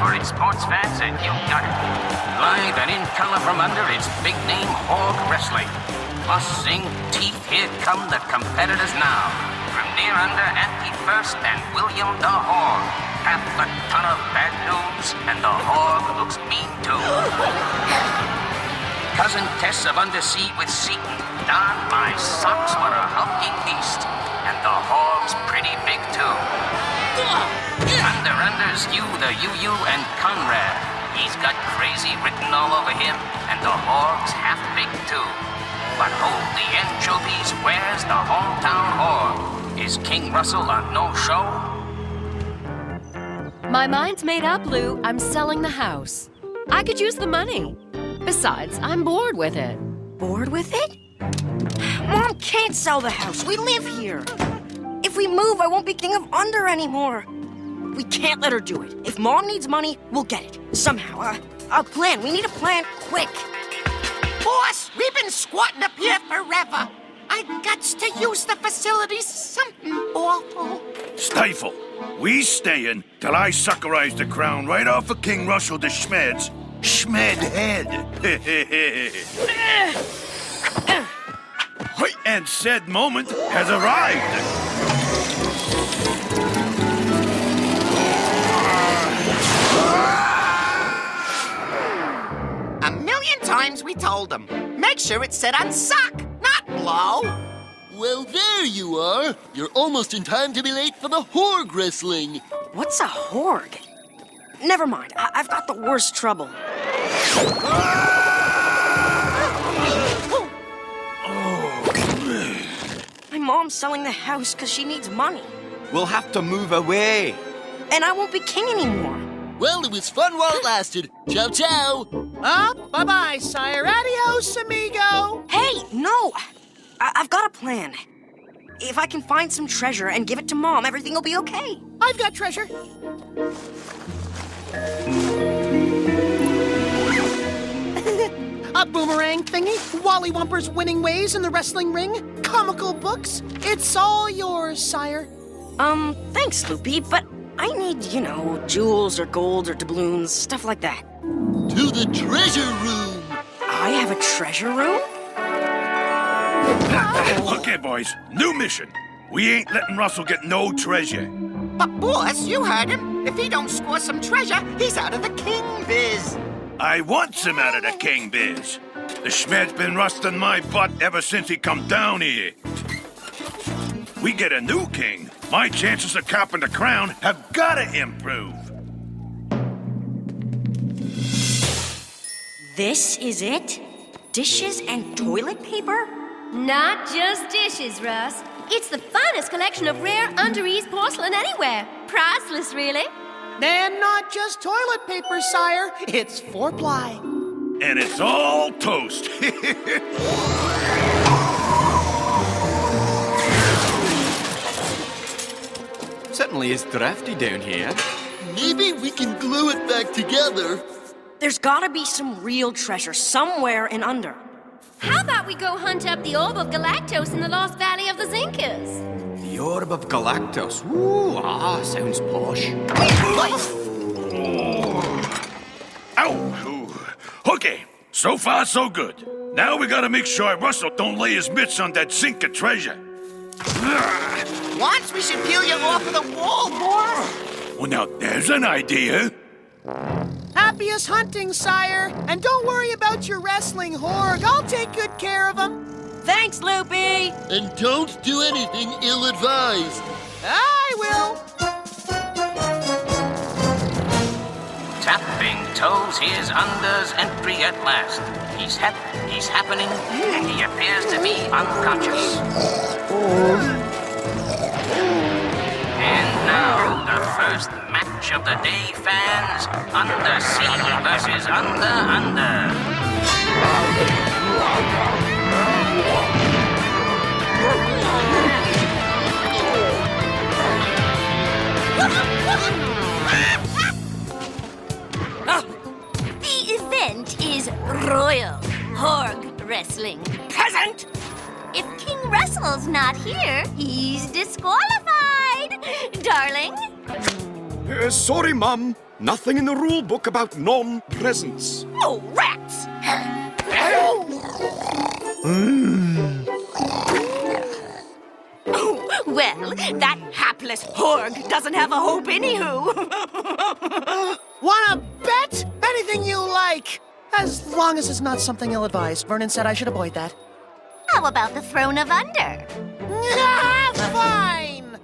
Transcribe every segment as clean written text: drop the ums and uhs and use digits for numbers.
for its sports fans, and you got it. Live and in color from under its big name Hog Wrestling. Plus, sing teeth, here come the competitors now. From near under, Andy First and William the Hog. Half a ton of bad news, and the Hog looks mean too. Cousin Tess of Undersea with Seaton. Don, my socks were a hulking beast. And the Hog's pretty big too. Under's you, the UU, and Conrad. He's got crazy written all over him, and the Hog's half big too. But hold the anchovies, where's the hometown Hog? Is King Russell a no-show? My mind's made up, Lou. I'm selling the house. I could use the money. Besides, I'm bored with it. Bored with it? Mom can't sell the house. We live here. If we move, I won't be king of Under anymore. We can't let her do it. If Mom needs money, we'll get it. Somehow. A plan. We need a plan quick. Boss, we've been squatting up here forever. I gots to use the facilities. Something awful. Stifle. We stayin' till I suckerize the crown right off of King Russell the Schmed's Schmed head. And said moment has arrived. A million times we told them. Make sure it said on sock, not blow. Well, there you are. You're almost in time to be late for the Horg Wrestling. What's a Horg? Never mind. I've got the worst trouble. My mom's selling the house because she needs money. We'll have to move away. And I won't be king anymore. Well, it was fun while it lasted. Ciao, ciao. Bye-bye, sire. Adios, amigo. Hey, no! I've got a plan. If I can find some treasure and give it to Mom, everything will be okay. I've got treasure. A boomerang thingy, Wally Wumper's winning ways in the wrestling ring, comical books. It's all yours, sire. Thanks, Loopy, but I need, jewels or gold or doubloons, stuff like that. To the treasure room. I have a treasure room? Okay, boys, new mission. We ain't letting Russell get no treasure. But, boss, you heard him. If he don't score some treasure, he's out of the king biz. I wants him out of the king biz. The Schmed's been rusting my butt ever since he come down here. We get a new king, my chances of copping the crown have gotta improve. This is it? Dishes and toilet paper? Not just dishes, Russ. It's the finest collection of rare Under-East porcelain anywhere. Priceless, really. And not just toilet paper, sire. It's 4-ply. And it's all toast. Certainly is drafty down here. Maybe we can glue it back together. There's gotta be some real treasure somewhere in Under. How about we go hunt up the Orb of Galactos in the Lost Valley of the Zinkas? The Orb of Galactos. Ooh, sounds posh. Ow! Okay, so far so good. Now we gotta make sure Russell don't lay his mitts on that sink of treasure. Once we should peel you off of the wall, boy. Well, now there's an idea. Happiest hunting, sire. And don't worry about your wrestling, Horg. I'll take good care of him. Thanks, Loopy! And don't do anything ill-advised. I will. Tapping toes, here's Under's entry at last. He's happening, and he appears to be unconscious. And now, the first match of the day, fans. Undersea versus Under. The event is Royal Horg Wrestling. Peasant! If King Russell's not here, he's disqualified. Darling? Sorry, Mum. Nothing in the rule book about non-presents. Oh, rats! Well, that hapless Horg doesn't have a hope anywho. Wanna bet? Anything you like. As long as it's not something ill-advised. Vernon said I should avoid that. How about the Throne of Under? Fine!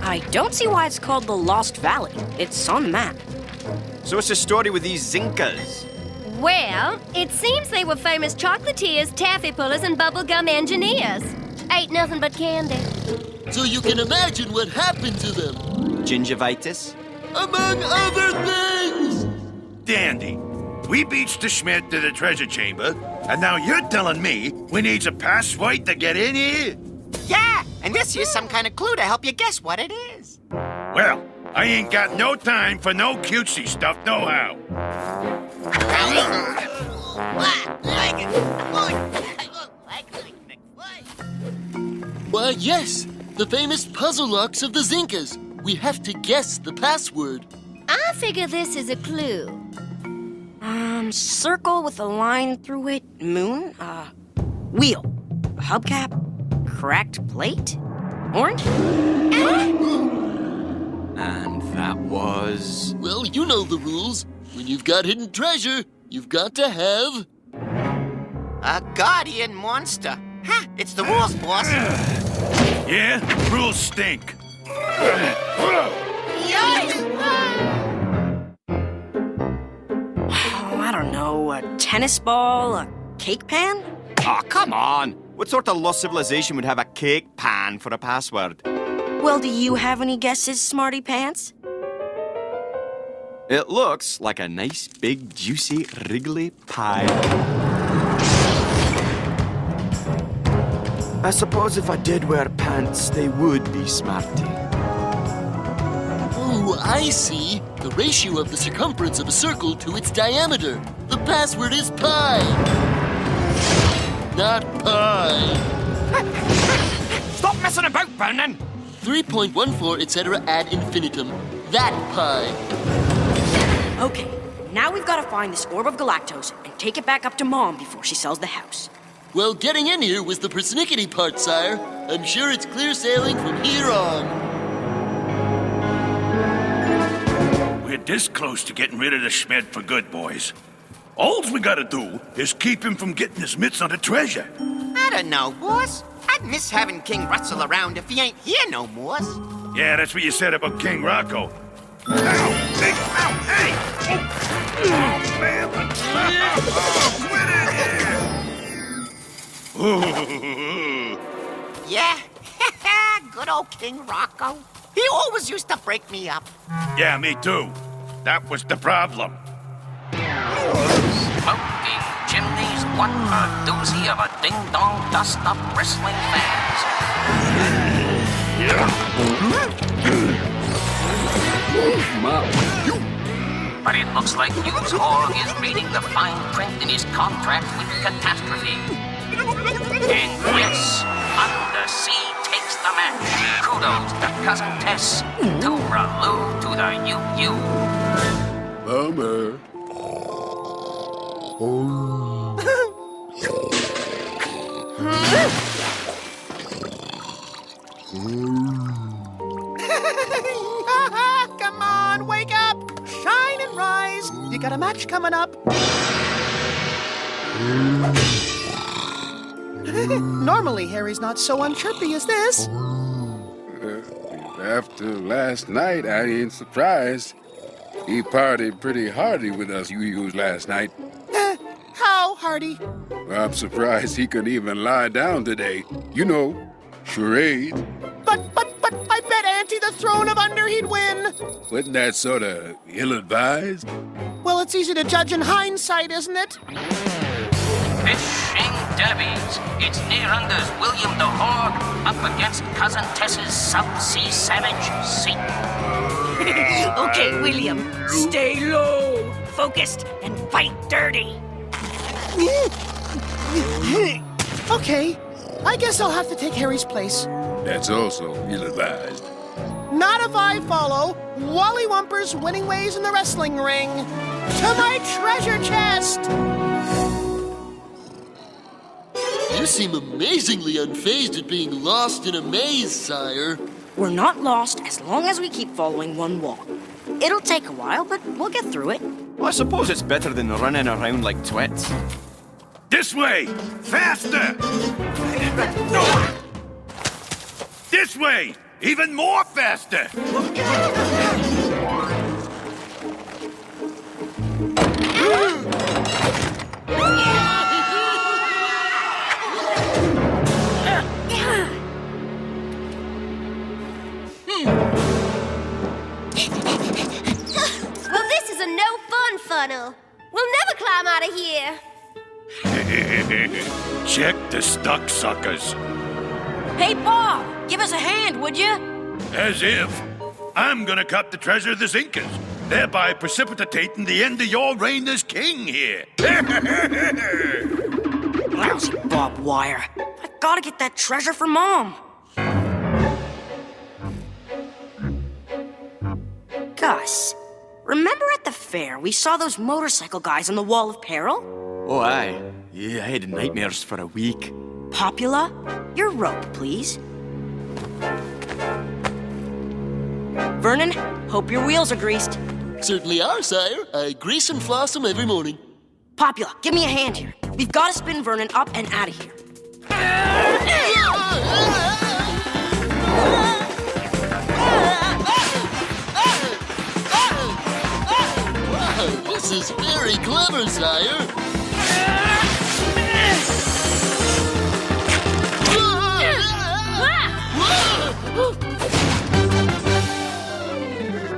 I don't see why it's called the Lost Valley. It's on the map. So what's the story with these Zinkas? Well, it seems they were famous chocolatiers, taffy pullers, and bubblegum engineers. Ain't nothing but candy. So you can imagine what happened to them. Gingivitis? Among other things! Dandy. We beats the Schmidt to the treasure chamber, and now you're telling me we needs a password to get in here? Yeah, and this here's some kind of clue to help you guess what it is. Well, I ain't got no time for no cutesy stuff, nohow. Why, yes, the famous puzzle locks of the Zinkas. We have to guess the password. I figure this is a clue. Circle with a line through it, moon, wheel, hubcap, cracked plate, orange? And that was... Well, you know the rules. When you've got hidden treasure, you've got to have... A guardian monster. Ha! It's the rules, boss. Yeah? Rules stink. Oh, I don't know, a tennis ball, a cake pan? Oh, come on! What sort of lost civilization would have a cake pan for a password? Well, do you have any guesses, Smarty Pants? It looks like a nice, big, juicy, wriggly pie. I suppose if I did wear pants, they would be smarty. Oh, I see. The ratio of the circumference of a circle to its diameter. The password is pi. Not pi. Stop messing about, Vernon. 3.14, etc. ad infinitum. That pi. Okay, now we've got to find this orb of galactose and take it back up to Mom before she sells the house. Well, getting in here was the persnickety part, sire. I'm sure it's clear sailing from here on. We're this close to getting rid of the Schmidt for good, boys. All we gotta do is keep him from getting his mitts on the treasure. I don't know, boss. I'd miss having King Russell around if he ain't here no more. Yeah, that's what you said about King Rocco. Ow! Big! Ow! Hey! Oh, man! Yeah? Good old King Rocco. He always used to break me up. Yeah, me too. That was the problem. Smoking chimneys, what a doozy of a ding-dong dust-up wrestling fans. But it looks like Hughes Horg is reading the fine print in his contract with Catastrophe. And yes, Undersea takes the match. Kudos to Cousin Tess. Tooraloo to the UU. Bummer. Come on, wake up! Shine and rise! You got a match coming up. Normally, Harry's not so unchirpy as this. After last night, I ain't surprised. He partied pretty hardy with us you last night. How, Hardy? I'm surprised he could even lie down today. You know, charade. But I bet Auntie the Throne of Under he'd win. Wasn't that sort of ill-advised? Well, it's easy to judge in hindsight, isn't it? Fishing derbies. It's Near Under's William de Horg up against Cousin Tess's South Sea Savage, Satan. Okay, William, stay low, focused, and fight dirty. Okay, I guess I'll have to take Harry's place. That's also ill-advised. not if I follow Wally Wumper's winning ways in the wrestling ring. To my treasure chest! You seem amazingly unfazed at being lost in a maze, sire. We're not lost as long as we keep following one wall. It'll take a while, but we'll get through it. Well, I suppose it's better than running around like twits. This way! Faster! This way! Even more faster! Well, this is a no-fun funnel. We'll never climb out of here. Check the stuck suckers. Hey, Bob, give us a hand, would you? As if. I'm gonna cut the treasure of the Zinkas, thereby precipitating the end of your reign as king here. Lousy Bob Wire. I've got to get that treasure for Mom. Gus, remember at the fair we saw those motorcycle guys on the Wall of Peril? Oh, aye. Yeah, I had nightmares for a week. Popula, your rope, please. Vernon, hope your wheels are greased. Certainly are, sire. I grease and floss them every morning. Popula, give me a hand here. We've got to spin Vernon up and out of here. Wow, this is very clever, sire.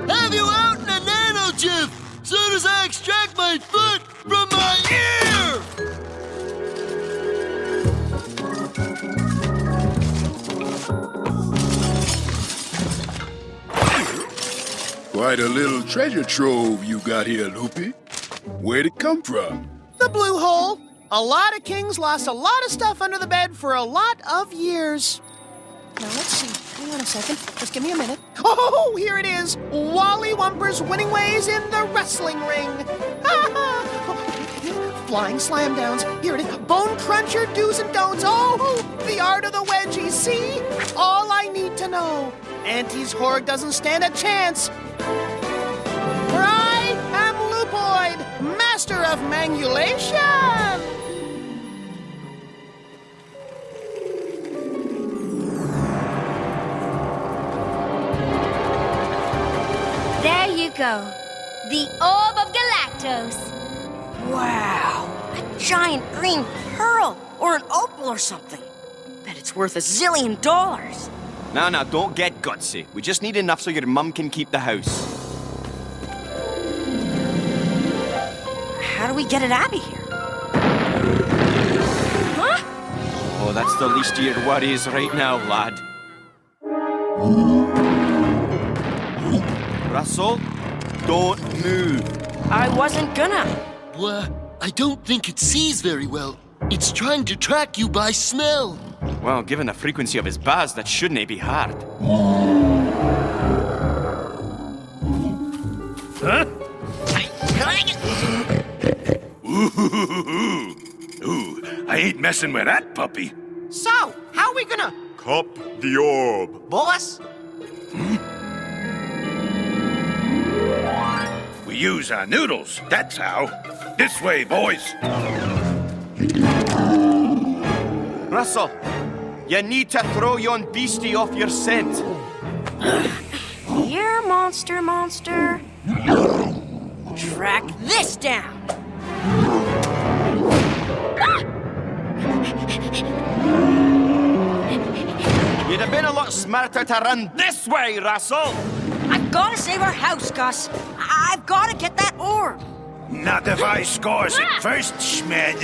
Have you out in a nano chip? Soon as I extract my foot from my ear! Quite a little treasure trove you got here, Loopy. Where'd it come from? The blue hole. A lot of kings lost a lot of stuff under the bed for a lot of years. Now, let's see. Hang on a second. Just give me a minute. Oh, here it is. Wally Wumper's winning ways in the wrestling ring. Flying slam downs. Here it is. Bone cruncher do's and don'ts. Oh, the art of the wedgie. See? All I need to know. Auntie's Horg doesn't stand a chance. For I am Lupoid, master of mangulation. There you go. The Orb of Galactos. Wow, a giant green pearl or an opal or something. Bet it's worth $1 zillion. Nah, don't get gutsy. We just need enough so your mum can keep the house. How do we get it out of here? Huh? Oh, that's the least of your worries right now, lad. Russell, don't move. I wasn't gonna. Well, I don't think it sees very well. It's trying to track you by smell. Well, given the frequency of his buzz, that shouldn't be hard. Huh? Ooh, I ain't messing with that puppy. So, how are we gonna... Cop the orb. Boss? We use our noodles, that's how. This way, boys. Russell, you need to throw yon beastie off your scent. Here, monster. Track this down. You'd have been a lot smarter to run this way, Russell. I've got to save our house, Gus. I've got to get that orb. Not if I scores it first, Schmed.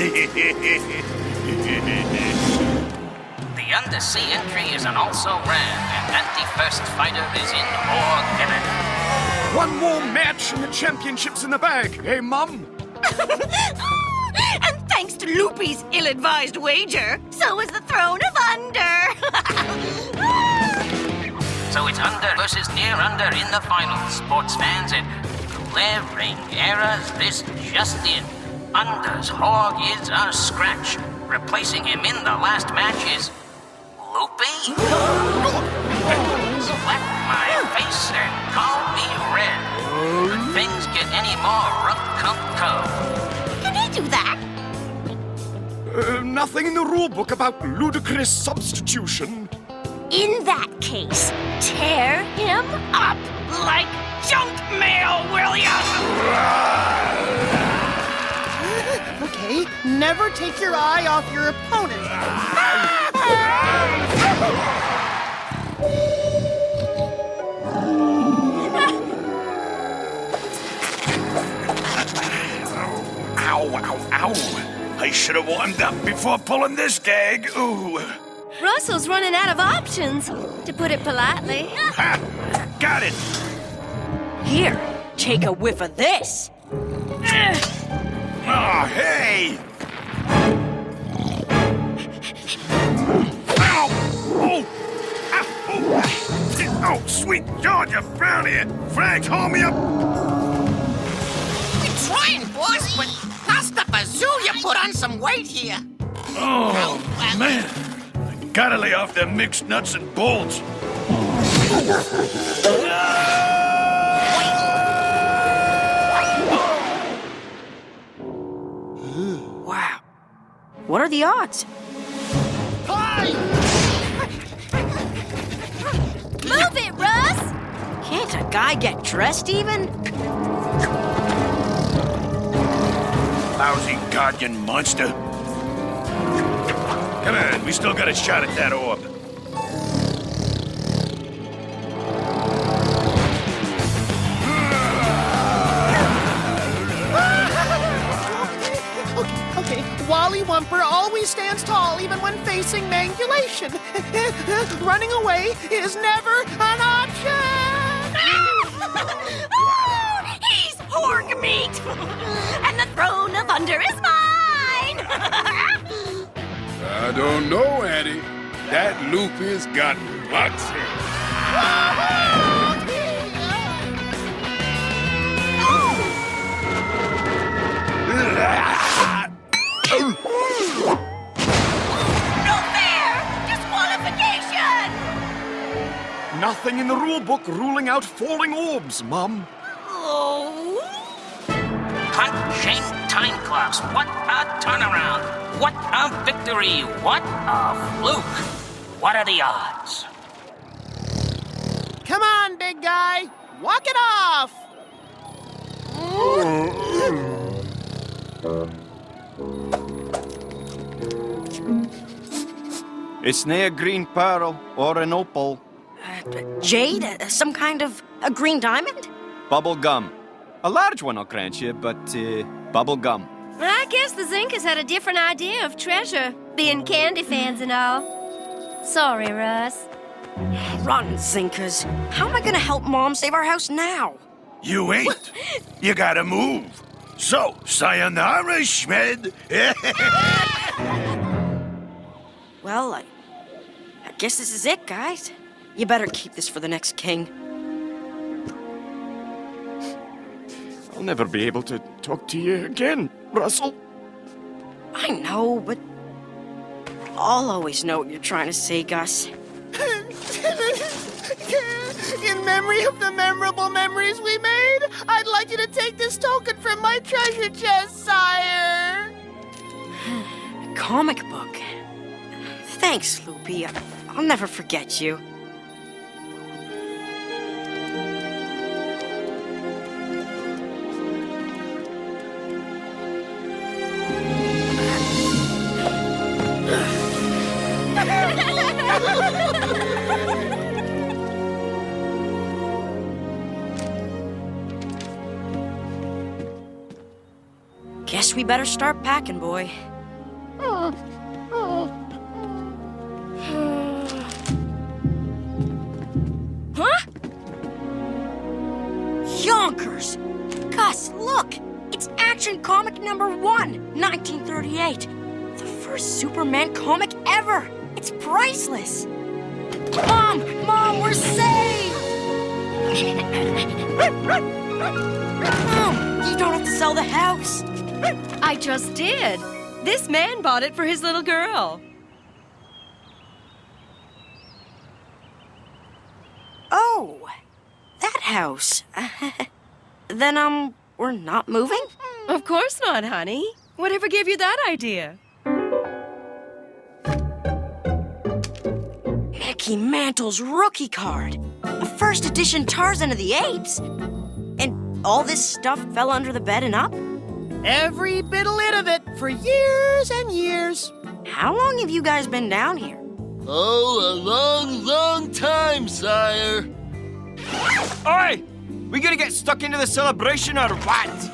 The undersea entry is an also-ran, and anti-first fighter is in Org Heaven. One more match and the championship's in the bag, eh, Mum? And thanks to Loopy's ill-advised wager, so is the throne of Under. So it's Under versus Near Under in the finals, sports fans, and glaring errors this just in. Under's Hog is a scratch. Replacing him in the last match is Loopy? Slap my face and call me red. Could things get any more rough-cum-cum? Can he do that? Nothing in the rulebook about ludicrous substitution. In that case, tear him up like junk mail, will ya? Okay, never take your eye off your opponent. Ow, ow, ow. I should have warmed up before pulling this gag. Ooh. Russell's running out of options, to put it politely. Ha! Got it. Here, take a whiff of this. Oh, hey! Ow! Oh! Ah, oh! Oh, sweet Georgia Brownie! Frank, haul me up! We're trying, boss, but how's the bazoo you put on some weight here? Oh, man! I gotta lay off them mixed nuts and bolts. Wow. What are the odds? Move it, Russ! Can't a guy get dressed even? Lousy guardian monster. Come on, we still got a shot at that orb. Okay, Wally Wumper always stands tall even when facing mangulation. Running away is never an option! Oh, he's horg meat! And the throne of Under is mine! I don't know, Annie. That Loopy's got guts. No fair! Disqualification! Nothing in the rulebook ruling out falling orbs, Mum. Oh. Punching time clocks. What a turnaround. What a victory. What a fluke. What are the odds? Come on, big guy. Walk it off! It's nae a green pearl or an opal. Jade? Some kind of a green diamond? Bubble gum. A large one, I'll grant you, but bubble gum. I guess the Zinkas had a different idea of treasure, being candy fans and all. Sorry, Russ. Rotten Zinkas. How am I gonna help Mom save our house now? You ain't. You gotta move. So, sayonara, Schmed. Well, I guess this is it, guys. You better keep this for the next king. I'll never be able to talk to you again, Russell. I know, but I'll always know what you're trying to say, Gus. In memory of the memorable memories we made, I'd like you to take this token from my treasure chest, sire. Comic book. Thanks, Loopy. I'll never forget you. Guess we better start packing, boy. Huh? Yonkers! Gus, look! It's Action Comic #1, 1938. The first Superman comic ever. It's priceless. Mom, we're saved! Mom, you don't have to sell the house. I just did. This man bought it for his little girl. Oh, that house. Then, we're not moving? Of course not, honey. Whatever gave you that idea? Mickey Mantle's rookie card. A first edition Tarzan of the Apes. And all this stuff fell under the bed and up? Every bit of it for years and years. How long have you guys been down here? Oh, a long, long time, sire. Oi! We gonna get stuck into the celebration or what?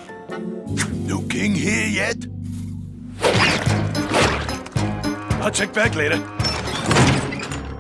New king here yet? I'll check back later.